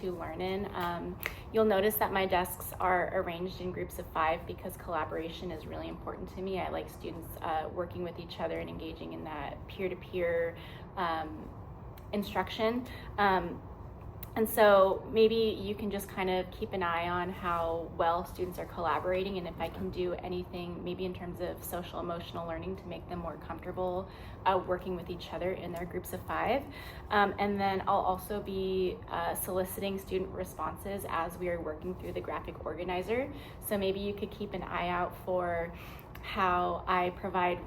to learn in. You'll notice that my desks are arranged in groups of 5 because collaboration is really important to me. I like students working with each other and engaging in that peer-to-peer instruction. And so maybe you can just kind of keep an eye on how well students are collaborating, and if I can do anything maybe in terms of social emotional learning to make them more comfortable working with each other in their groups of 5. And then I'll also be soliciting student responses as we are working through the graphic organizer. So maybe you could keep an eye out for how I provide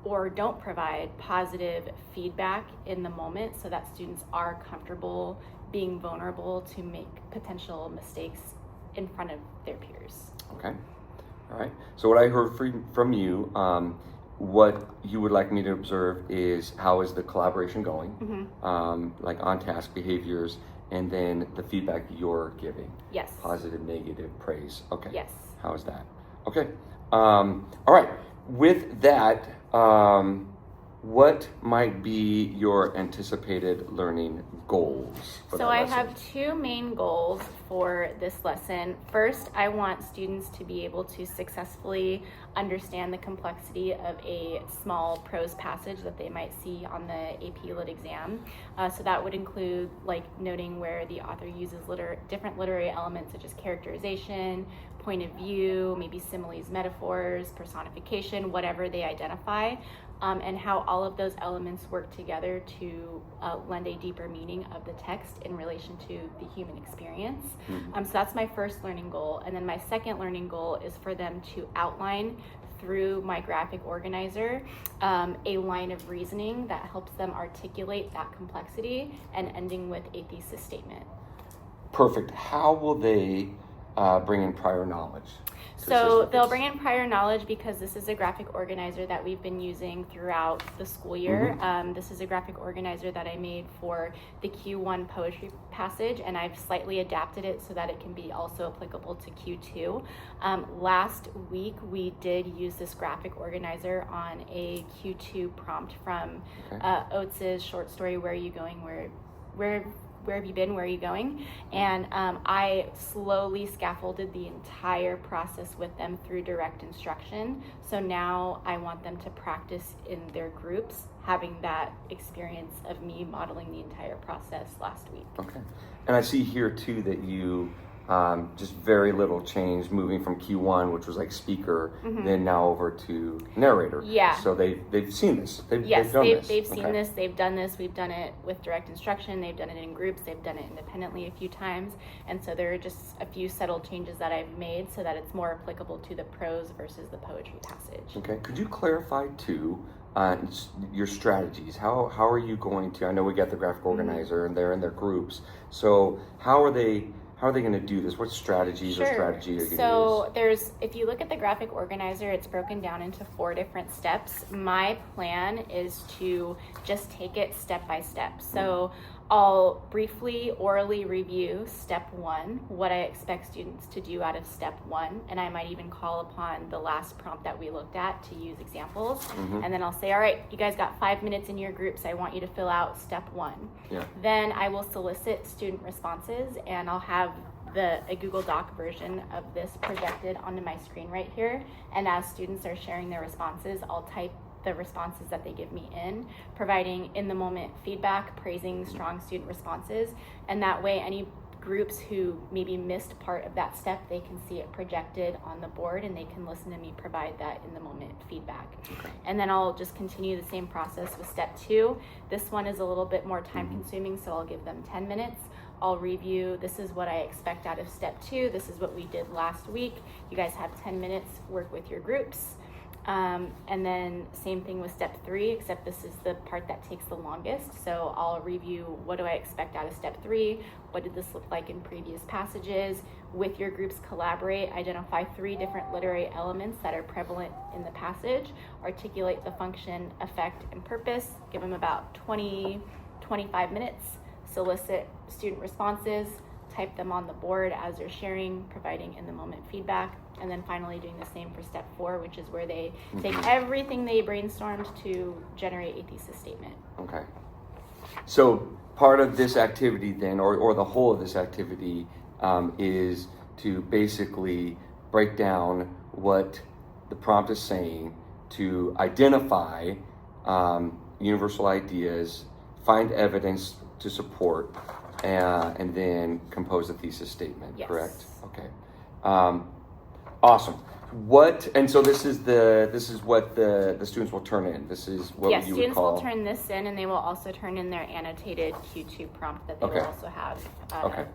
or don't provide positive feedback in the moment so that students are comfortable being vulnerable to make potential mistakes in front of their peers. Okay. All right. So what I heard from you, what you would like me to observe is how is the collaboration going, like on-task behaviors, and then the feedback you're giving. Yes. Positive, negative, praise. Okay. Yes. How is that? Okay. All right. With that, what might be your anticipated learning goals? So I have 2 main goals for this lesson. First, I want students to be able to successfully understand the complexity of a small prose passage that they might see on the AP Lit exam. So that would include like noting where the author uses different literary elements such as characterization, point of view, maybe similes, metaphors, personification, whatever they identify. And how all of those elements work together to lend a deeper meaning of the text in relation to the human experience. So that's my first learning goal. And then my second learning goal is for them to outline through my graphic organizer a line of reasoning that helps them articulate that complexity and ending with a thesis statement. Perfect. How will they bring in prior knowledge? So they'll bring in prior knowledge because this is a graphic organizer that we've been using throughout the school year. This is a graphic organizer that I made for the Q1 poetry passage, and I've slightly adapted it so that it can be also applicable to Q2. Last week, we did use this graphic organizer on a Q2 prompt from Oates' short story, Where Are You Going? Where have you been? Where are you going? And I slowly scaffolded the entire process with them through direct instruction. So now I want them to practice in their groups, having that experience of me modeling the entire process last week. Okay. And I see here too that you just very little change moving from Q1, which was like speaker, then now over to narrator. Yeah. So they've seen this. They've seen this. They've done this. We've done it with direct instruction. They've done it in groups. They've done it independently a few times. And so there are just a few subtle changes that I've made so that it's more applicable to the prose versus the poetry passage. Okay. Could you clarify too your strategies? How are you going to? I know we got the graphic organizer and they're in their groups. So how are they going to do this? What strategies or strategy are you going to use? If you look at the graphic organizer, it's broken down into 4 different steps. My plan is to just take it step by step. So I'll briefly orally review step 1, what I expect students to do out of step 1, and I might even call upon the last prompt that we looked at to use examples. And then I'll say, all right, you guys got 5 minutes in your groups. I want you to fill out step 1. Yeah. Then I will solicit student responses, and I'll have a Google Doc version of this projected onto my screen right here. And as students are sharing their responses, I'll type the responses that they give me in, providing in the moment feedback, praising strong student responses. And that way, any groups who maybe missed part of that step, they can see it projected on the board and they can listen to me provide that in the moment feedback. And then I'll just continue the same process with step 2. This one is a little bit more time consuming, so I'll give them 10 minutes. I'll review, this is what I expect out of step 2. This is what we did last week. You guys have 10 minutes, work with your groups. And then same thing with step 3, except this is the part that takes the longest. So I'll review, what do I expect out of step 3? What did this look like in previous passages? With your groups, collaborate, identify 3 different literary elements that are prevalent in the passage, articulate the function, effect, and purpose, give them about 20-25 minutes, solicit student responses, type them on the board as they're sharing, providing in the moment feedback, and then finally doing the same for step 4, which is where they take everything they brainstormed to generate a thesis statement. Okay. So part of this activity then, or the whole of this activity, is to basically break down what the prompt is saying, to identify universal ideas, find evidence to support, and then compose a thesis statement. Yes. Correct? Okay. Awesome. And so this is what the students will turn in. This is what yes, you would students call. will turn this in, and they will also turn in their annotated Q2 prompt that they Okay. will also have Okay.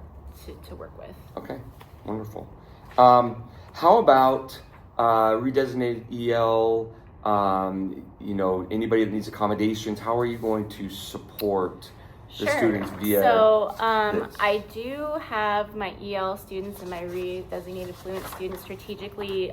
to work with. Okay, wonderful. How about redesignated EL? Anybody that needs accommodations, how are you going to support the students via So this? I do have my EL students and my redesignated fluent students strategically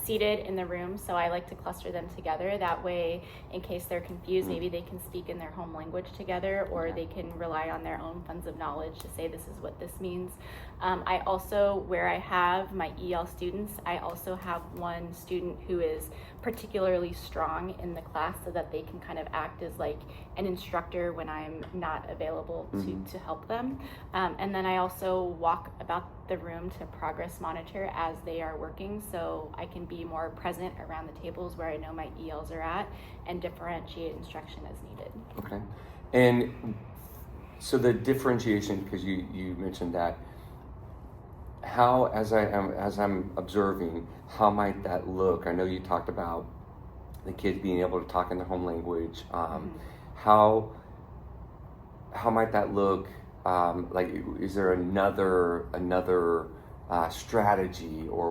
seated in the room, so I like to cluster them together. That way, in case they're confused, maybe they can speak in their home language together, or they can rely on their own funds of knowledge to say this is what this means. I also, where I have my EL students, I also have one student who is particularly strong in the class so that they can kind of act as like an instructor when I'm not available to help them. And then I also walk about the room to progress monitor as they are working, so I can be more present around the tables where I know my ELs are at and differentiate instruction as needed. Okay. And so the differentiation, because you mentioned that, how, as I'm observing, how might that look? I know you talked about the kids being able to talk in their home language. How might that look? Like, is there another strategy or